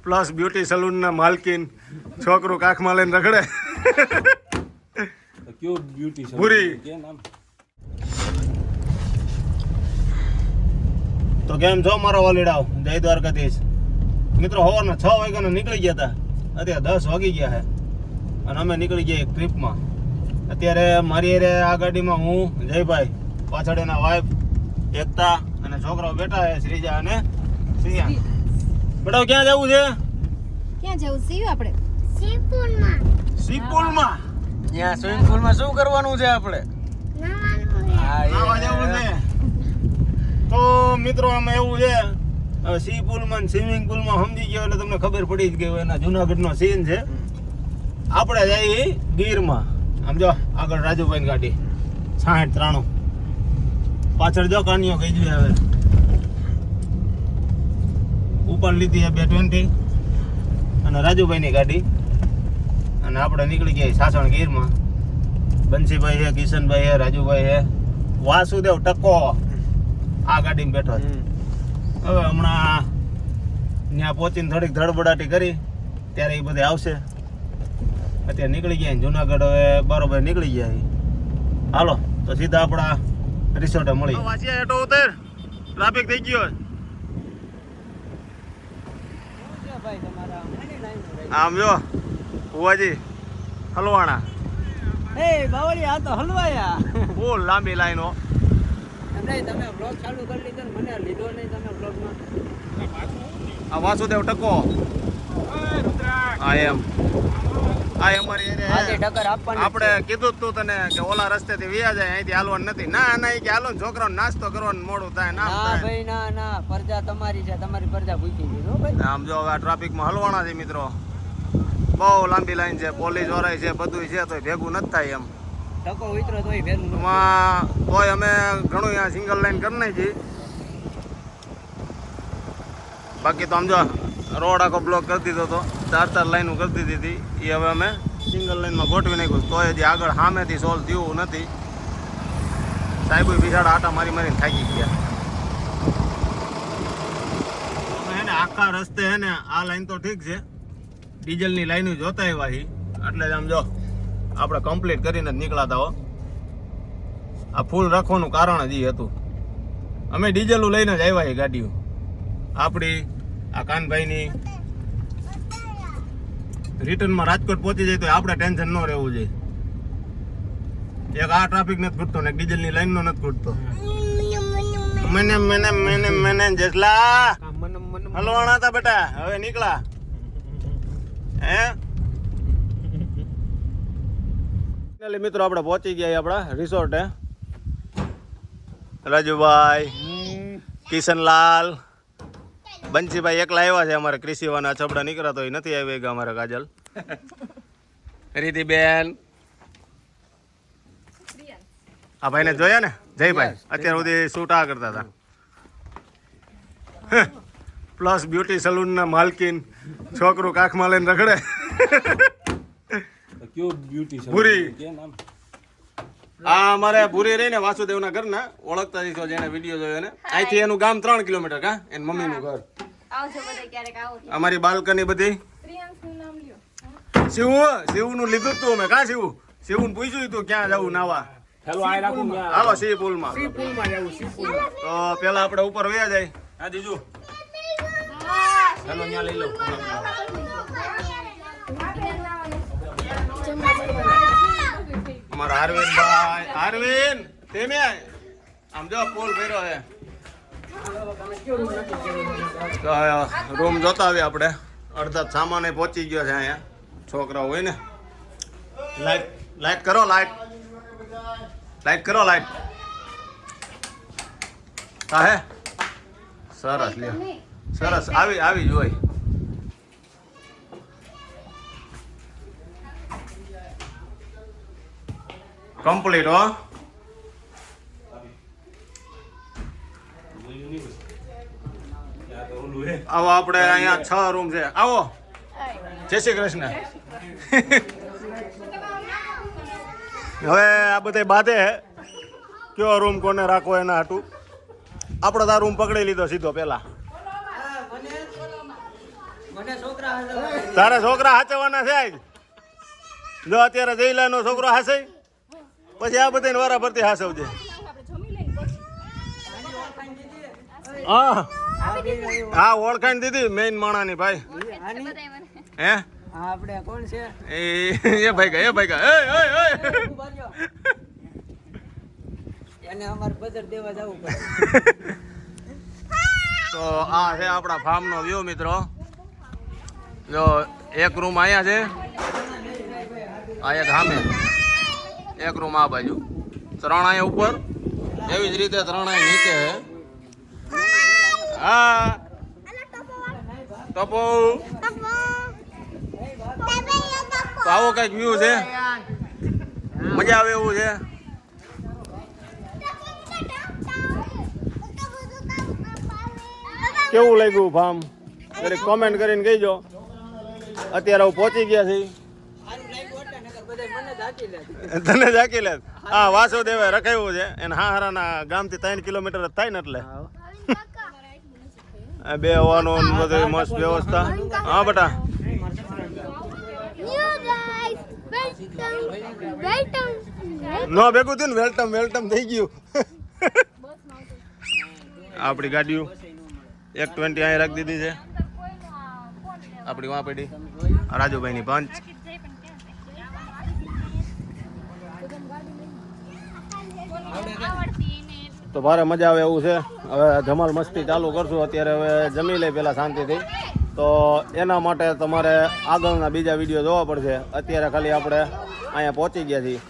Plus beauty સલૂનના માલકીન છોકરું કાખમાં લઈને રખડે. Cute beauty salon પૂરી. કે નામ. તો કેમ છો મારો વાલીડાવ? જય દ્વારકાધીશ. મિત્રો સવારના 6 વાગ્યાના નીકળી ગયા હતા, અત્યારે 10 વાગી ગયા છે અને અમે નીકળી ગયા એક ટ્રીપમાં. અત્યારે મારી હારે આ ગાડીમાં હું, જયભાઈ, પાછળ એના વાઈફ એકતા અને છોકરાઓ બેઠા છે શ્રીજા અને શ્રીયા. બેટા ક્યાં જવું છે? ક્યાં જવું છે આપણે? સીપુલમાં. ત્યાં સ્વિમિંગ પુલમાં શું કરવાનું છે આપણે? નાવા જવું છે. તો મિત્રો આમાં એવું છે, હવે સી પુલમાં સ્વિમિંગ પુલમાં સમજી ગયો એટલે તમને ખબર પડી જ ગઈ હોય. એના જુનાગઢનો સીન છે. આપણે જઈએ ગીરમાં. આમ જો આગળ રાજુભાઈની ગાડી 60-93, પાછળ જો કાનિયો કઈ જોઈએ. હવે ઉપર લીધી છે 220 અને રાજુભાઈની ગાડી, અને આપણે નીકળી ગયા સાસણ ગીરમાં. બંસીભાઈ છે, કિશનભાઈ છે, રાજુભાઈ છે, વાસુદેવ ટકો આ ગાડીમાં બેઠો છે. હવે હમણાં ત્યાં પહોંચીને થોડીક ધડબડાટી કરી ત્યારે એ બધે આવશે. અત્યારે નીકળી ગયા જુનાગઢ, હવે બરોબર નીકળી ગયા. હાલો તો સીધા આપણા રિસોર્ટે મળી. હેઠો ઉતર, ટ્રાફિક થઈ ગયો. આમ જો ભુવાજી હલવાણા. એ બાવળી આ તો હલવાયા. બહુ લાંબી લાઈનો. નહીં, તમે બ્લોગ ચાલુ કરી લીધો ને મને લીધો નહીં તમે બ્લોગમાં. આ વાસુદેવ ટકો આ એમ અમારી આજે ટક્કર આપવાની આપણે કીધું તું તને કે ઓલા રસ્તેથી વ્યા જાય, અહીંથી હાલવાનું નથી. ના ના, એ કે હાલો ને છોકરાઓને નાસ્તો કરવાનું મોડું થાય. ના ના ભાઈ ના, પ્રજા તમારી છે, તમારી પ્રજા ભૂખી ગઈ હો ભાઈ. આમ જો હવે આ ટ્રાફિકમાં હલવાના છે મિત્રો. બહુ લાંબી લાઈન છે, પોલીસ વાળા છે, બધું છે, તો ભેગું નથી થાય એમ. ટકો ઉતરો તોય ભેગું ન થાય. એમાં તોય અમે ઘણું અહીંયા સિંગલ લાઈન કરી નાખી. બાકી તો આમ જો રોડ આખો બ્લોક કરી દીધો હતો, 4 લાઈનો કરી દીધી હતી. એ હવે અમે સિંગલ લાઈનમાં ગોઠવી નાખ્યું. તોય હજી આગળ સામેથી સોલ્વ થયું નથી. સાહેબ બિચારા આટા મારીને થાકી ગયા. એને આખા રસ્તે હે ને આ લાઈન તો ઠીક છે, ડીઝલની લાઈનો જોતા આવ્યા હી, એટલે જ આમ જો આપણે કમ્પ્લીટ કરીને જ નીકળાતા હો. આ ફૂલ રાખવાનું કારણ જ એ હતું. અમે ડીઝલું લઈને જ આવ્યા છીએ ગાડીઓ આપણી. આ કાનભાઈની રિટર્નમાં રાજકોટ પહોંચી જાય તો આપણે ટેન્શન ન રહેવું જોઈએ. એક આ ટ્રાફિક નથી ખૂટતો ને ડીઝલની લાઈનનો નથી ખૂટતો. મને જેટલા હલવાણા હતા બેટા, હવે નીકળા હે. મિત્રો આપણે પહોંચી ગયા આપણા રિસોર્ટે. રાજુભાઈ, કિશનલાલ, બંસીભાઈ એકલા આવ્યા છે. અમારે ક્રિશીવાના છબડા નીકળ્યા તો એ નથી આવી ગયા. અમારે કાજલ, રીતિબેન, આ ભાઈને જોયા ને જયભાઈ, અત્યાર સુધી શૂટ આ કરતા હતા. પ્લસ બ્યુટી સલૂનના માલકીન છોકરું કાખમાં લઈને રખડે. ક્યુટ બ્યુટી સલૂન પૂરી. કે નામ. આ અમારે ભૂરી રહીને વાસુદેવના ઘરના ઓળખતા જ છો, જેને વિડીયો જોયો એને. અહીંથી એનું ગામ 3 કિલોમીટર. કા એની મમ્મીનું ઘર. આવજો બધા ક્યારેક આવો. અમારી બાલ્કની બધી. પ્રિયાંશનું નામ લ્યો. શિવનું લીધું તું અમે. કા શિવને પૂછ્યું તું ક્યાં જવું નાવા. હેલો આ રાખું ને. હાલો સી પુલમાં. સી પુલમાં જાવું, સી પુલમાં. તો પેલા આપણે ઉપર વયા જાય. હા જીજુ. હેલો અહીંયા લઈ લો. અમારા અરવિંદભાઈ, અરવિંદ તેમે આમ જો પુલ ફેર્યો છે. તો રૂમ જોતા આવીએ આપણે. અડધા સામાન પહોંચી ગયો છે અહીંયા. છોકરાઓ હોય ને. લાઈટ કરો, લાઈટ કરો, લાઈટ. હા હે સરસ લ્યો, સરસ. આવી જોઈ. કમ્પ્લીટ હો. આવો આપણે અહીંયા 6 રૂમ છે. આવો, જય શ્રી કૃષ્ણ. હવે આ બધા બાધે કયો રૂમ કોને રાખવો એના હાટું. આપણે તો આ રૂમ પકડી લીધો સીધો પેલા. મને છોકરા હાજર તારે છોકરા હાચવાના છે આજ જો અત્યારે જઈલાનો છોકરો હાસે પછી આ બધાને વારા ફરતી હાસવજે હા હા ઓળખાણ દીધી મેઇન માણાની ભાઈ હે આપણે કોણ છે એ ભાઈ એ ભાઈ એને અમારે બજાર દેવા જવું પડે તો આ છે આપણા ફાર્મનો વ્યૂ મિત્રો જો એક રૂમ અહીંયા છે આ એક સામે એક રૂમ આ બાજુ 3 અહીંયા ઉપર એવી જ રીતે 3 અહીંયા નીચે છે હા ટપો તો આવો કઈક વ્યૂ છે મજા આવે એવું છે કેવું લાગ્યું ફાર્મ દરેક કોમેન્ટ કરીને કહીજો અત્યારે હું પહોંચી ગયા છે તને જાકી લે હા વાસુદેવે રખાયું છે એને હારાના ગામથી 3 કિલોમીટર જ થાય ને એટલે બે હોવાનું બધું મસ્ત વ્યવસ્થા હા બેટા નો ભેગું થયું ને વેલકમ થઈ ગયું આપણી ગાડીઓ 120 અહીં રાખી દીધી છે આપણી વાં પડી રાજુભાઈની પંચ તો ભારે મજા આવે એવું છે હવે ધમાલ મસ્તી ચાલુ કરશું અત્યારે હવે જમી લઈ પહેલાં શાંતિથી તો એના માટે તમારે આગળના બીજા વિડીયો જોવા પડશે અત્યારે ખાલી આપણે અહીંયા પહોંચી ગયા છીએ